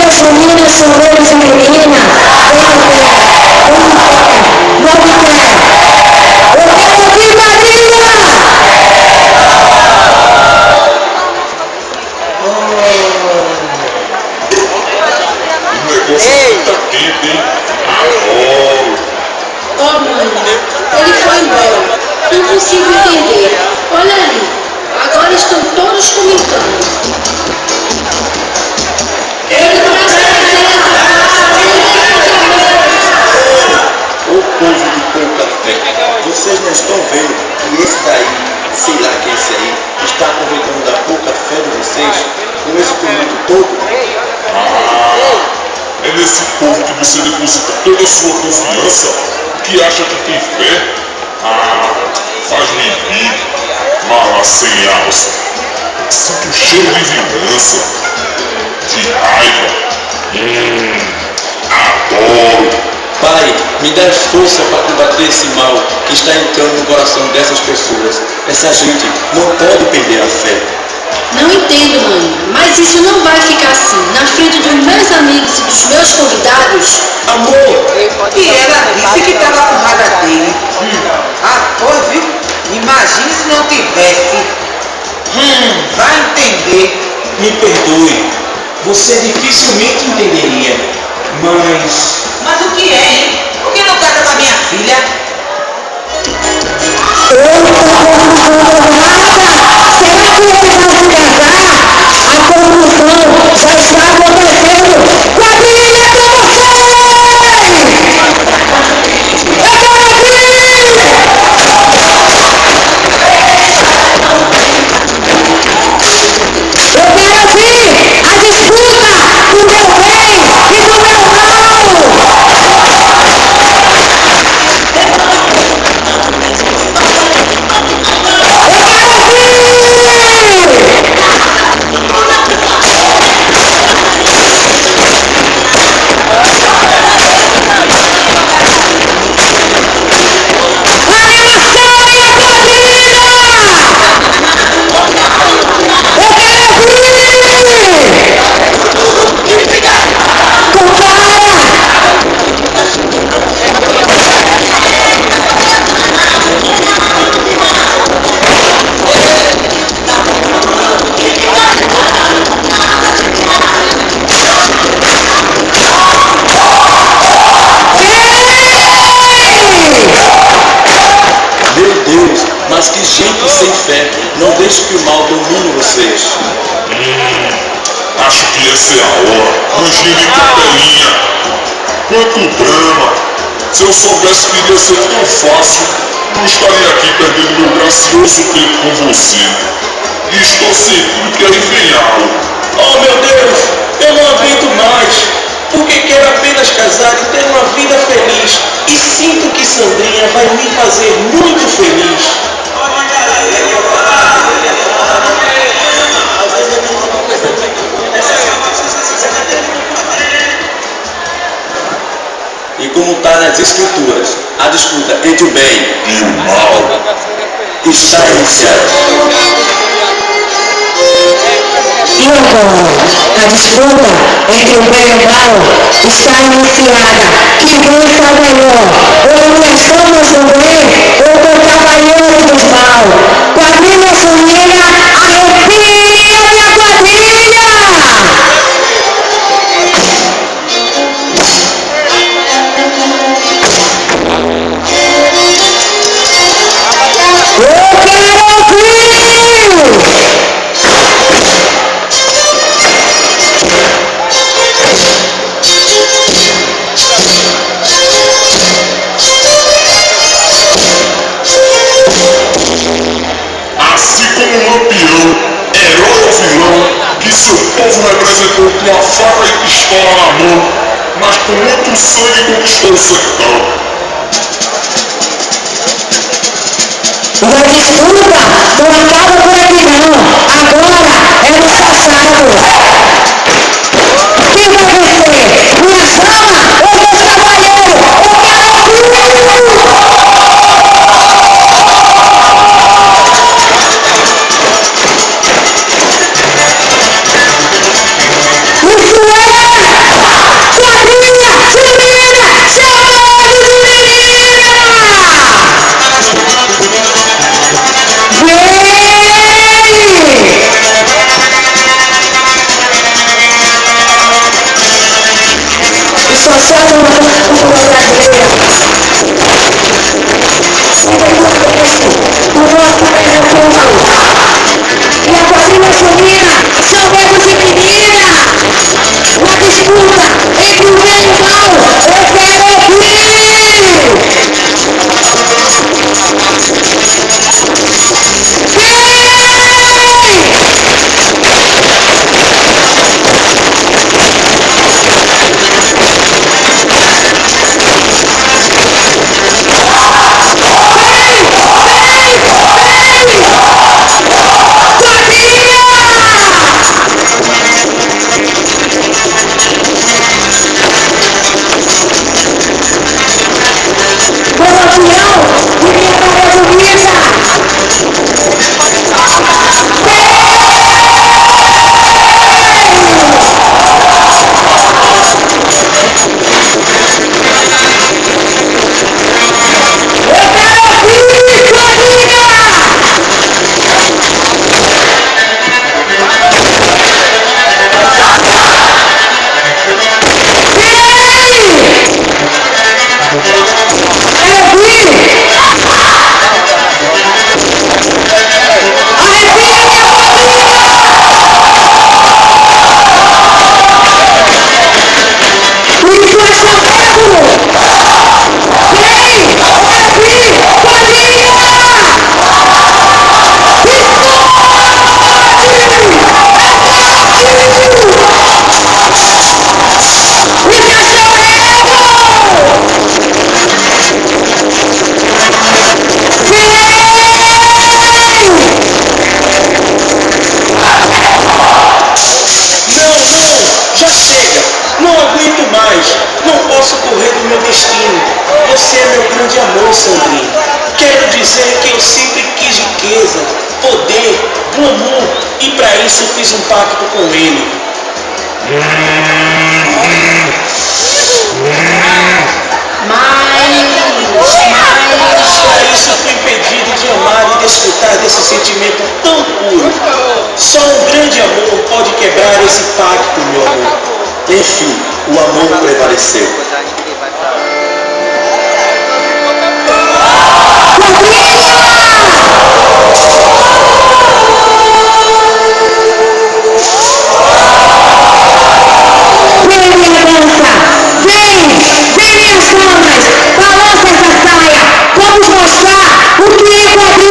as meninas são louras e meninas. Não me quer. Eu quero ouvir Marília. O negócio tá quente, hein? Adoro. Oh, mãe, ele foi embora. Não consigo entender. Olha ali. Agora estão todos comentando. O povo de pouca fé, vocês não estão vendo que esse daí, sei lá que é esse aí, está aproveitando da pouca fé de vocês com esse tumulto todo? É nesse povo que você deposita toda a sua confiança, que acha que tem fé? Faz-me rir, mala sem alça. Sinto um cheiro de vingança, de raiva. Adoro. Pai, me dá força para combater esse mal que está entrando no coração dessas pessoas. Essa gente não pode perder a fé. Não entendo, mãe, mas isso não vai ficar assim, na frente dos meus amigos e dos meus convidados. Amor, e ela disse que estava com raiva dele. Foi, viu? Imagine se não tivesse. Vai entender. Me perdoe, você dificilmente entenderia, mas... Mas o que é, hein? Por que não casa com a minha filha? Eu não estou concordando nada. Será que eles vão se casar? A conclusão já está acontecendo. Quadrilha com vocês! Eu quero ouvir! Eu quero ouvir a disputa do meu bem e do meu mal! Mas que gente sem fé, não deixe que o mal domine vocês. Acho que essa é a hora. Anjinho de capelinha. Quanto drama. Se eu soubesse que iria ser tão fácil, não estaria aqui perdendo meu gracioso tempo com você. E estou sentindo que aí vem algo. Oh meu Deus, eu não aguento mais, porque quero apenas casar e ter uma vida feliz. E sinto que Sandrinha vai me fazer muito feliz. E como está nas escrituras, a disputa entre o bem E o mal. está iniciada. E agora, a disputa entre o bem e o mal está iniciada. Que vença melhor. Ou nós somos do bem, ou do cavaleiro do mal. Quadrilha junina, arrepia minha quadrilha! Eu quero ouvir! Assim como um lampião, herói ou vilão, que seu povo representou com a faca e pistola na mão, mas com muito sangue conquistou o sertão. E a disputa não acaba por aqui não. Agora é no passado. Quem vai vencer? Minha chama ou meu cavaleiro? Eu quero ouvir! Isso é brasileira. E depois disso, o vosso primeiro povo. E a família junina são verbos de menina. Na disputa entre o bem e o mal, eu quero ouvir. Você é meu grande amor, Sandrinho. Quero dizer que eu sempre quis riqueza, poder, glamour, e para isso fiz um pacto com ele. Para isso fui impedido de amar e desfrutar desse sentimento tão puro. Só um grande amor pode quebrar esse pacto, meu amor. Enfim, o amor prevaleceu. Família!